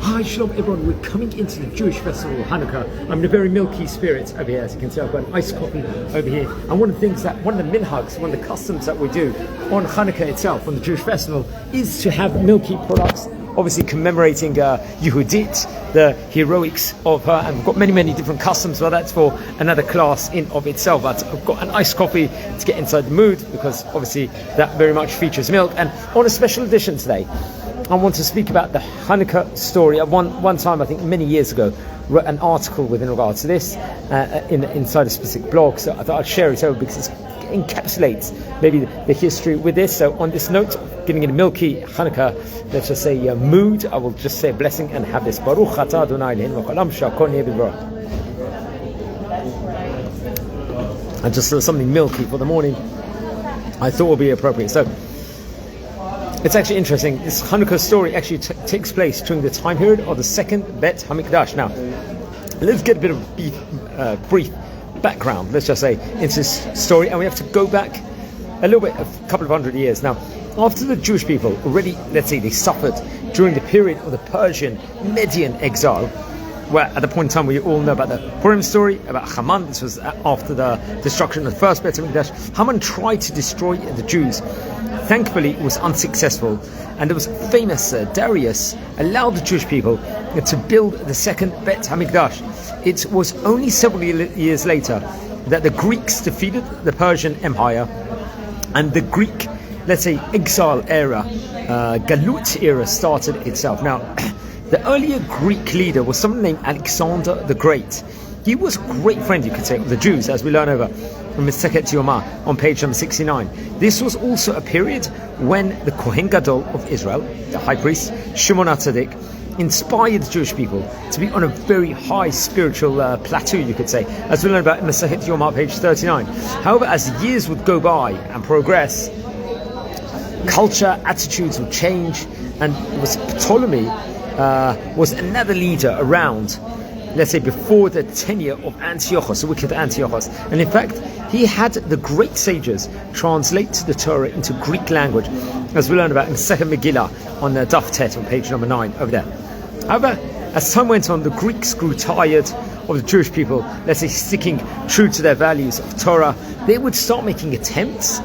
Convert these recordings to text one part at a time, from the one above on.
Hi, Shalom everyone. We're coming into the Jewish festival of Hanukkah. I'm in a very milky spirit over here, as you can see. I've got an iced coffee over here. And one of the minhags, one of the customs that we do on Hanukkah itself, on the Jewish festival, is to have milky products, obviously commemorating Yehudit, the heroics of her. And we've got many, many different customs, but that's for another class in of itself. But I've got an iced coffee to get inside the mood, because obviously that very much features milk. And on a special edition today, I want to speak about the Hanukkah story. One time, I think many years ago, wrote an article within regards to this inside a specific blog. So I thought I'd share it over because it encapsulates maybe the history with this. So on this note, giving it a milky Hanukkah, let's just say mood, I will just say a blessing and have this. Baruch atah Adonai Eloheinu v'cholam she'akol niyeh b'dvaro. And just something milky for the morning, I thought would be appropriate. So it's actually interesting. This Hanukkah story actually takes place during the time period of the second Bet HaMikdash. Now, let's get a bit of brief background, let's just say, into this story. And we have to go back a little bit, a couple of hundred years. Now, after the Jewish people already, let's say, they suffered during the period of the Persian Median exile, where at the point in time we all know about the Purim story, about Haman. This was after the destruction of the first Bet HaMikdash. Haman tried to destroy the Jews. Thankfully, it was unsuccessful, and there was famous Darius allowed the Jewish people to build the second Bet HaMikdash. It was only several years later that the Greeks defeated the Persian Empire, and the Greek, let's say, exile era, Galut era, started itself. Now, the earlier Greek leader was someone named Alexander the Great. He was a great friend, you could say, of the Jews, as we learn over from Masechet Yomah on page number 69. This was also a period when the Kohen Gadol of Israel, the high priest, Shimon HaTzadik, inspired the Jewish people to be on a very high spiritual plateau, you could say, as we learn about in Masechet Yomah, page 39. However, as years would go by and progress, culture, attitudes would change, and it was Ptolemy was another leader around, let's say, before the tenure of Antiochus, the wicked Antiochus. And in fact, he had the great sages translate the Torah into Greek language, as we learn about in the second Megillah on the Daf Tet on page number 9 over there. However, as time went on, the Greeks grew tired of the Jewish people, let's say, sticking true to their values of Torah. They would start making attempts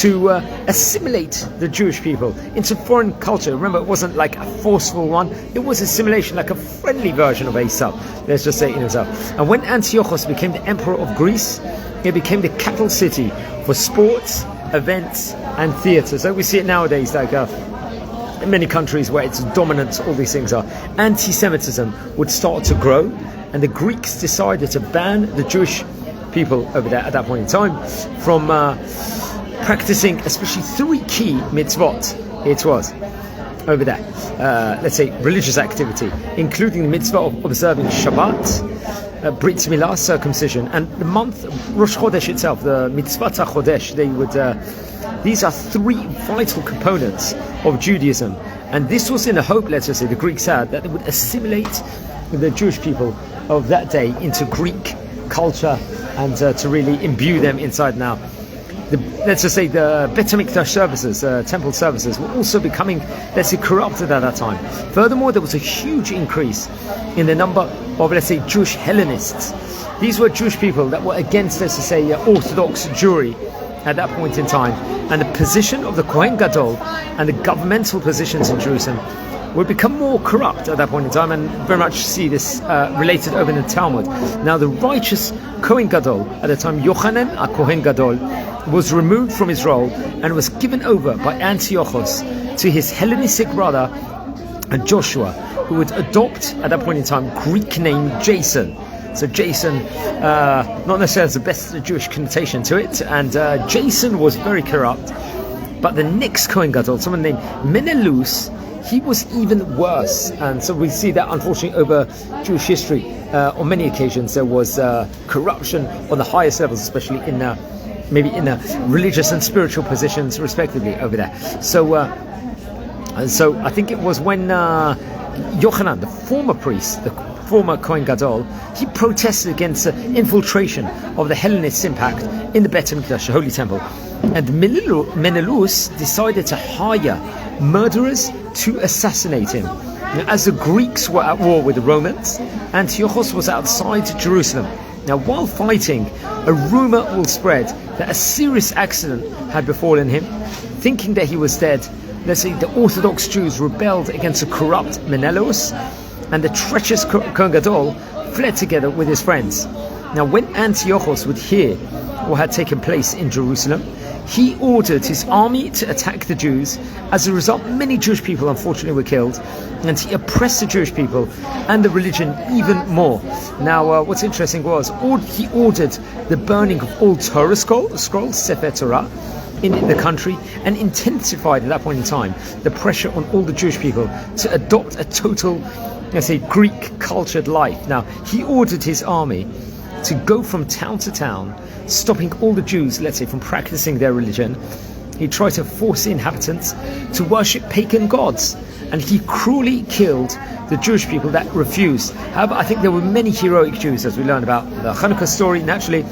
to assimilate the Jewish people into foreign culture. Remember, it wasn't like a forceful one. It was assimilation, like a friendly version of Aesop, let's just say, in itself. And when Antiochus became the emperor of Greece, it became the capital city for sports, events, and theatre. So we see it nowadays, like in many countries where it's dominant, all these things are. Anti-Semitism would start to grow, and the Greeks decided to ban the Jewish people over there at that point in time from practicing especially 3 key mitzvot. It was over there, let's say, religious activity, including the mitzvah of observing Shabbat, Brit Milah, circumcision, and the month Rosh Chodesh itself, the mitzvah Chodesh. They would these are 3 vital components of Judaism, and this was in the hope, let's just say, the Greeks had, that they would assimilate the Jewish people of that day into Greek culture, and to really imbue them inside. Now, let's just say the Bet HaMikdash services, temple services, were also becoming, let's say, corrupted at that time. Furthermore, there was a huge increase in the number of, let's say, Jewish Hellenists. These were Jewish people that were against, let's just say, Orthodox Jewry at that point in time. And the position of the Kohen Gadol and the governmental positions in Jerusalem would become more corrupt at that point in time, and very much see this related over in the Talmud. Now, the righteous Kohen Gadol at the time, Yochanan a Kohen Gadol, was removed from his role and was given over by Antiochus to his Hellenistic brother Joshua, who would adopt at that point in time Greek name Jason. So Jason, not necessarily has the best Jewish connotation to it, and Jason was very corrupt. But the next Kohen Gadol, someone named Menelaus, he was even worse. And so we see that, unfortunately, over Jewish history, on many occasions there was corruption on the highest levels, especially in maybe in religious and spiritual positions, respectively, over there. So I think it was when Yochanan, the former priest, the former Kohen Gadol, he protested against the infiltration of the Hellenist impact in the Bet HaMikdash, the Holy Temple. And Menelaus decided to hire murderers to assassinate him. Now, as the Greeks were at war with the Romans, Antiochus was outside Jerusalem. Now, while fighting, a rumor will spread that a serious accident had befallen him. Thinking that he was dead, let's say the Orthodox Jews rebelled against the corrupt Menelaus, and the treacherous Kohen Gadol fled together with his friends. Now, when Antiochus would hear what had taken place in Jerusalem, he ordered his army to attack the Jews. As a result, many Jewish people unfortunately were killed, and he oppressed the Jewish people and the religion even more. Now, what's interesting was he ordered the burning of all Torah scrolls, Sefer Torah, in the country, and intensified at that point in time the pressure on all the Jewish people to adopt a total, let's say, Greek cultured life. Now, he ordered his army to go from town to town, stopping all the Jews, let's say, from practicing their religion. He tried to force the inhabitants to worship pagan gods, and he cruelly killed the Jewish people that refused. However, I think there were many heroic Jews, as we learned about the Hanukkah story, naturally,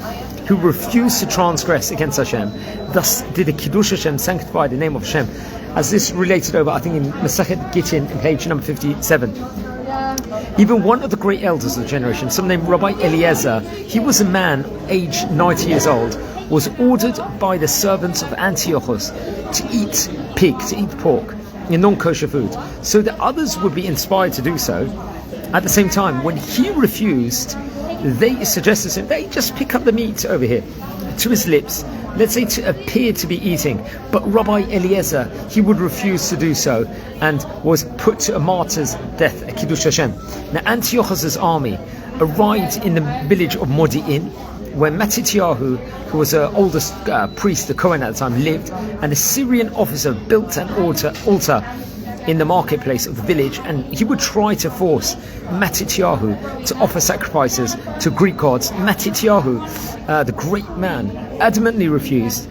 who refused to transgress against Hashem. Thus did the Kiddush Hashem, sanctify the name of Hashem, as this related over, I think, in Masachet Gittin, in page number 57. Even one of the great elders of the generation, some named Rabbi Eliezer, he was a man aged 90 years old, was ordered by the servants of Antiochus to eat pig, to eat pork, in non-kosher food, so that others would be inspired to do so. At the same time, when he refused, they suggested to him, they just pick up the meat over here to his lips, let's say to appear to be eating. But Rabbi Eliezer, he would refuse to do so and was put to a martyr's death, a Kiddush Hashem. Now, Antiochus' army arrived in the village of Modi'in, where Matityahu, who was the oldest priest, the Kohen at the time, lived, and a Syrian officer built an altar in the marketplace of the village, and he would try to force Matityahu to offer sacrifices to Greek gods. Matityahu, the great man, adamantly refused,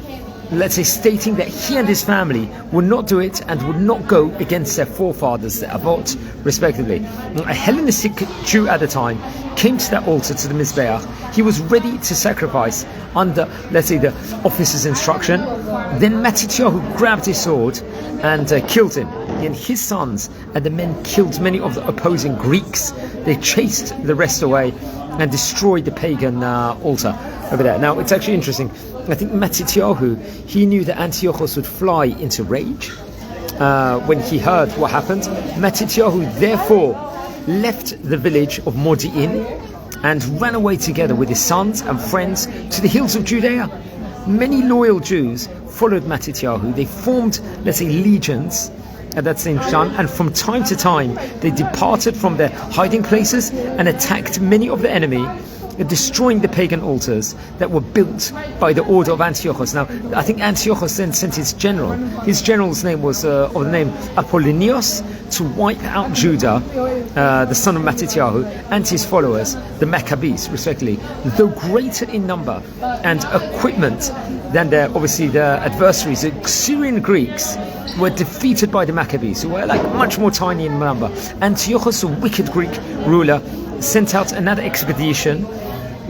let's say, stating that he and his family would not do it and would not go against their forefathers, the Avot, respectively. A Hellenistic Jew at the time came to that altar, to the Mizbeach. He was ready to sacrifice under, let's say, the officer's instruction. Then Matityahu grabbed his sword and killed him. And his sons and the men killed many of the opposing Greeks. They chased the rest away and destroyed the pagan altar over there. Now, it's actually interesting. I think Matityahu, he knew that Antiochus would fly into rage when he heard what happened. Matityahu therefore left the village of Modi'in and ran away together with his sons and friends to the hills of Judea. Many loyal Jews followed Matityahu. They formed, let's say, legions at that same time, and from time to time they departed from their hiding places and attacked many of the enemy, destroying the pagan altars that were built by the order of Antiochus. Now, I think Antiochus then sent his general. His general's name was of the name Apollonius, to wipe out Judah, the son of Matityahu, and his followers, the Maccabees, respectively. Though greater in number and equipment than obviously the adversaries, the Syrian Greeks were defeated by the Maccabees, who were like much more tiny in number. Antiochus, a wicked Greek ruler, sent out another expedition,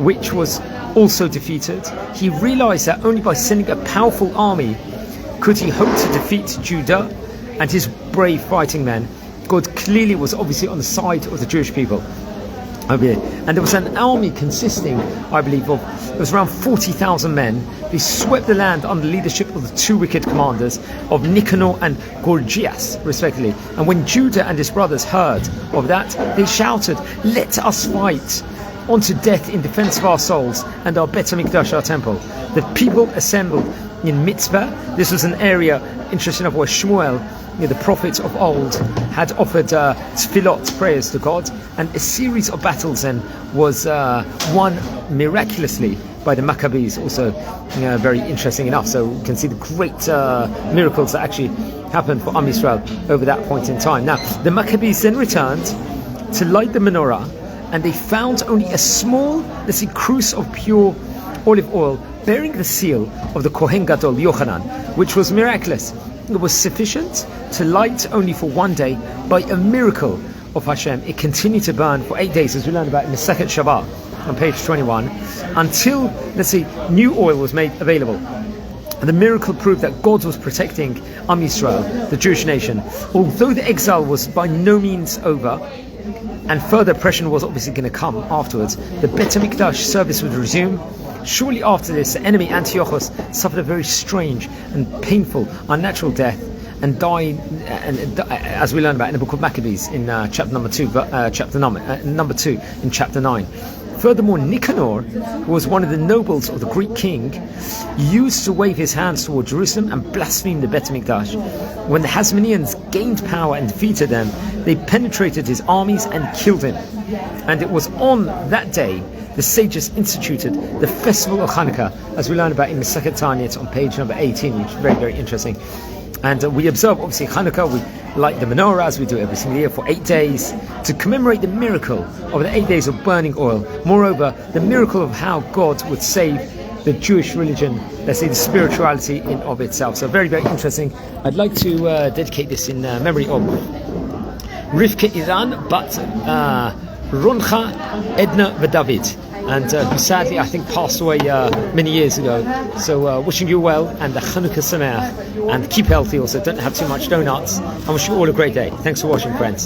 which was also defeated. He realized that only by sending a powerful army could he hope to defeat Judah and his brave fighting men. God clearly was obviously on the side of the Jewish people over here. And there was an army consisting, I believe, of, it was around 40,000 men. They swept the land under the leadership of the two wicked commanders of Nicanor and Gorgias, respectively. And when Judah and his brothers heard of that, they shouted, "Let us fight on to death in defense of our souls and our Bet HaMikdash, our temple." The people assembled in Mitzvah. This was an area, interesting enough, where Shmuel, the prophet of old, had offered tefillot, prayers to God, and a series of battles then was won miraculously by the Maccabees, also very interesting enough. So you can see the great miracles that actually happened for Am Yisrael over that point in time. Now, the Maccabees then returned to light the menorah, and they found only a small, let's say, cruse of pure olive oil bearing the seal of the Kohen Gadol Yochanan, which was miraculous. It was sufficient to light only for one day. By a miracle of Hashem, it continued to burn for 8 days, as we learned about in the second Shabbat on page 21, until, let's say, new oil was made available. And the miracle proved that God was protecting Am Yisrael, the Jewish nation. Although the exile was by no means over, and further oppression was obviously going to come afterwards, the Bet HaMikdash service would resume. Shortly after this, the enemy Antiochus suffered a very strange and painful, unnatural death, and died, as we learn about in the book of Maccabees in chapter number 2, number 2 in chapter 9. Furthermore, Nicanor, who was one of the nobles of the Greek king, used to wave his hands toward Jerusalem and blaspheme the Bet HaMikdash. When the Hasmoneans gained power and defeated them, they penetrated his armies and killed him. And it was on that day the sages instituted the festival of Hanukkah, as we learn about in the Second Tanit on page number 18, which is very, very interesting. And we observe, obviously, Hanukkah, we light the menorah, as we do every single year, for 8 days, to commemorate the miracle of the 8 days of burning oil. Moreover, the miracle of how God would save the Jewish religion, let's say the spirituality in of itself. So very, very interesting. I'd like to dedicate this in memory of Rivka Iran, but Roncha, Edna V'David, and who sadly I think passed away many years ago. So wishing you well, and a Hanukkah Sameach, and keep healthy also, don't have too much donuts, and wish you all a great day. Thanks for watching, friends.